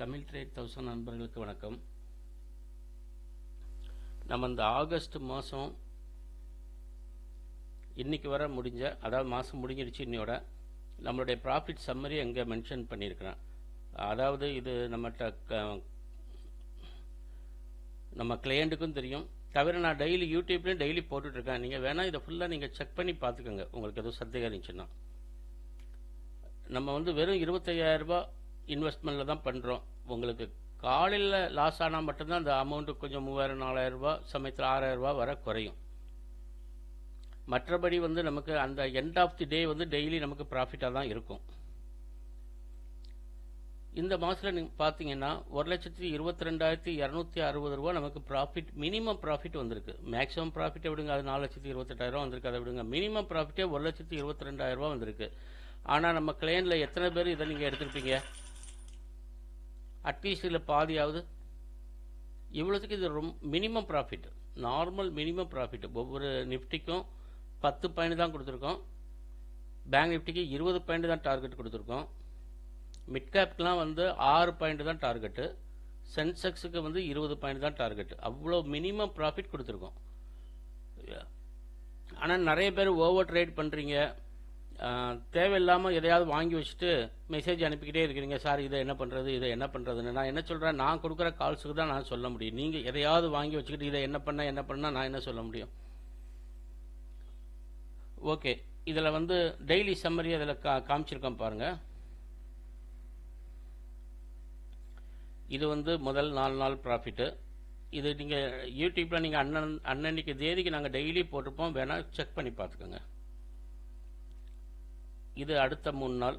Tamil trade 1000 நண்பர்களுக்கு வணக்கம். நம்ம இந்த ஆகஸ்ட் மாதம் இன்னைக்கு வர முடிஞ்ச, அதாவது மாதம் முடிஞ்சிருச்சு இன்னையோட, நம்மளுடைய ப்ராஃபிட் சம்மரி அங்கே மென்ஷன் பண்ணியிருக்கிறேன். அதாவது இது நம்ம கிளையண்ட்டுக்கும் தெரியும், தவிர நான் டெய்லி யூடியூப்லேயும் டெய்லி போட்டுட்ருக்கேன். நீங்கள் வேணால் இதை ஃபுல்லாக நீங்கள் செக் பண்ணி பார்த்துக்கோங்க, உங்களுக்கு எதுவும் சந்தேகம் இருந்துச்சுன்னா. நம்ம வெறும் 25,000 ரூபாய் இன்வெஸ்ட்மெண்ட்டில் தான் பண்ணுறோம். உங்களுக்கு காலையில் லாஸ் ஆனால் மட்டும்தான் அந்த அமௌண்ட்டு கொஞ்சம் 3,000 4,000 ரூபாய், சமயத்தில் 6,000 ரூபாய் வர குறையும். மற்றபடி நமக்கு அந்த end of the day daily நமக்கு ப்ராஃபிட்டாக தான் இருக்கும். இந்த மாதத்தில் நீங்கள் பார்த்தீங்கன்னா 1,22,260 ரூபா நமக்கு ப்ராஃபிட், மினிமம் ப்ராஃபிட் வந்திருக்கு. மேக்ஸிமம் ப்ராஃபிட்டை விடுங்க, அது 4,28,000 வந்திருக்கு, அதை விடுங்க. மினிமம் ப்ராஃபிட்டே 1,22,000 ரூபா வந்திருக்கு. ஆனால் நம்ம கிளையண்டில் எத்தனை பேர் இதை நீங்கள் எடுத்துருப்பீங்க? அட்லீஸ்ட் இதில் பாதியாவது. இவ்வளோத்துக்கு இது ரொம்ப minimum profit, normal minimum profit. ஒவ்வொரு நிஃப்டிக்கும் 10 பாயிண்ட் தான் கொடுத்துருக்கோம். பேங்க் நிஃப்டிக்கு 20 பாயிண்ட் தான் டார்கெட் கொடுத்துருக்கோம். மிட் கேப்க்கெலாம் 6 பாயிண்ட் தான் டார்கெட்டு. சென்செக்ஸுக்கு 20 பாயிண்ட் தான் டார்கெட்டு. அவ்வளோ மினிமம் ப்ராஃபிட் கொடுத்துருக்கோம். ஆனால் நிறைய பேர் ஓவர் ட்ரேட் பண்ணுறீங்க, தேவையில்லாமல் எதையாவது வாங்கி வச்சுட்டு மெசேஜ் அனுப்பிக்கிட்டே இருக்கிறீங்க. சார் இதை என்ன பண்ணுறது, இதை என்ன பண்ணுறதுன்னு. நான் என்ன சொல்கிறேன், நான் கொடுக்குற கால்ஸுக்கு தான் நான் சொல்ல முடியும். நீங்கள் எதையாவது வாங்கி வச்சுக்கிட்டு இதை என்ன பண்ணால் நான் என்ன சொல்ல முடியும்? ஓகே, இதில் டெய்லி சம்மரி அதில் காமிச்சிருக்கோம் பாருங்கள். இது முதல் 4 நாள் ப்ராஃபிட்டு. இது நீங்கள் யூடியூப்பில் நீங்கள் அன்னன்னைக்கு தேதிக்கு நாங்கள் டெய்லி போட்டிருப்போம், வேணால் செக் பண்ணி பார்த்துக்கோங்க. இது அடுத்த 3 நாள்,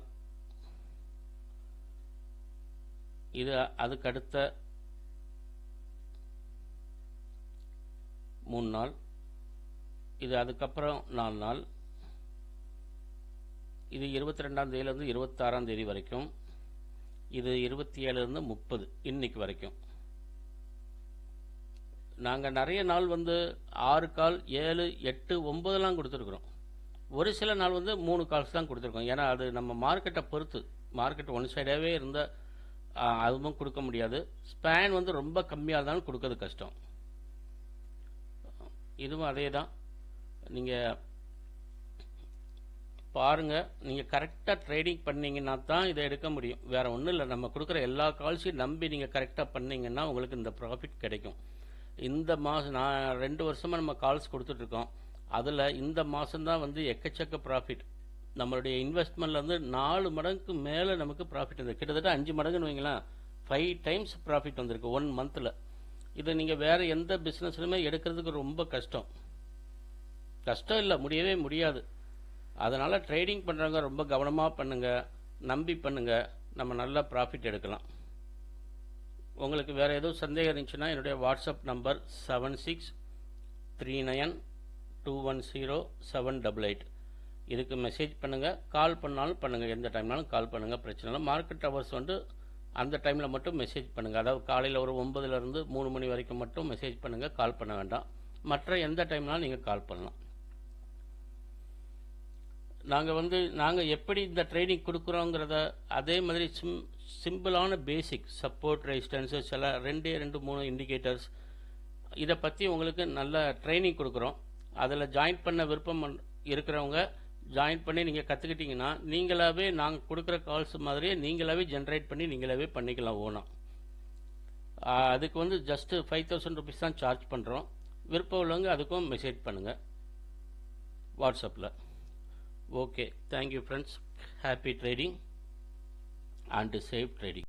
இது அதுக்கு அடுத்த 3 நாள், இது அதுக்கப்புறம் 4 நாள், இது 22ஆம் தேதியிலிருந்து 26ஆம் தேதி வரைக்கும், இது 27லிருந்து 30 இன்னைக்கு வரைக்கும். நாங்கள் நிறைய நாள் 6 கால், 7, 8, 9 கொடுத்துருக்குறோம். ஒரு சில நாள் 3 கால்ஸ் தான் கொடுத்துருக்கோம். ஏன்னா அது நம்ம மார்க்கெட்டை பொறுத்து. மார்க்கெட் ஒன் சைடாகவே இருந்தால் அதுவும் கொடுக்க முடியாது. ஸ்பேன் ரொம்ப கம்மியாக இருந்தாலும் கொடுக்கறது கஷ்டம். இதுவும் அதே தான். நீங்கள் பாருங்கள், நீங்கள் கரெக்டாக ட்ரேடிங் பண்ணிங்கன்னா தான் இதை எடுக்க முடியும். வேறு ஒன்றும் இல்லை, நம்ம கொடுக்குற எல்லா கால்ஸையும் நம்பி நீங்கள் கரெக்டாக பண்ணிங்கன்னா உங்களுக்கு இந்த ப்ராஃபிட் கிடைக்கும். இந்த மாதம் நான் 2 வருஷமாக நம்ம கால்ஸ் கொடுத்துட்ருக்கோம். அதில் இந்த மாதம்தான் எக்கச்சக்க ப்ராஃபிட். நம்மளுடைய இன்வெஸ்ட்மெண்ட்லேருந்து 4 மடங்குக்கு மேலே நமக்கு ப்ராஃபிட் வந்து கிட்டத்தட்ட 5 மடங்குன்னு வைங்களேன். 5 டைம்ஸ் ப்ராஃபிட் வந்திருக்கு 1 மந்தில். இதை நீங்கள் வேறு எந்த பிஸ்னஸ்லையுமே எடுக்கிறதுக்கு ரொம்ப கஷ்டம் இல்லை, முடியவே முடியாது. அதனால் ட்ரேடிங் பண்ணுறவங்க ரொம்ப கவனமாக பண்ணுங்கள், நம்பி பண்ணுங்கள், நம்ம நல்ல ப்ராஃபிட் எடுக்கலாம். உங்களுக்கு வேறு எதுவும் சந்தேகம் இருந்துச்சுன்னா என்னுடைய வாட்ஸ்அப் நம்பர் 7639210788. இதுக்கு மெசேஜ் பண்ணுங்கள், கால் பண்ணாலும் பண்ணுங்கள், எந்த டைம்னாலும் கால் பண்ணுங்கள், பிரச்சனை இல்லை. மார்க்கெட் ஹவர்ஸ் அந்த டைமில் மட்டும் மெசேஜ் பண்ணுங்கள். அதாவது காலையில் ஒரு 9லேருந்து 3 மணி வரைக்கும் மட்டும் மெசேஜ் பண்ணுங்கள், கால் பண்ண வேண்டாம். மற்ற எந்த டைம்னாலும் நீங்கள் கால் பண்ணலாம். நாங்கள் எப்படி இந்த ட்ரைனிங் கொடுக்குறோங்கிறத அதே மாதிரி சிம்பிளான பேசிக் சப்போர்ட், ரெசிஸ்டன்ஸஸ் எல்லாம் 2-3 இண்டிகேட்டர்ஸ், இதை பற்றி உங்களுக்கு நல்ல ட்ரைனிங் கொடுக்குறோம். அதில் ஜாயின் பண்ண விருப்பம் இருக்கிறவங்க ஜாயின் பண்ணி நீங்கள் கற்றுக்கிட்டிங்கன்னா நீங்களாகவே நாங்கள் கொடுக்குற கால்ஸ் மாதிரியே நீங்களாகவே ஜென்ரேட் பண்ணி நீங்களாகவே பண்ணிக்கலாம் ஓனாக. அதுக்கு ஜஸ்ட்டு 5,000 ருபீஸ் தான் சார்ஜ் பண்ணுறோம். விருப்பம் உள்ளவங்க அதுக்கும் மெசேஜ் பண்ணுங்கள் வாட்ஸ்அப்பில். Okay, thank you friends. Happy trading and safe trading.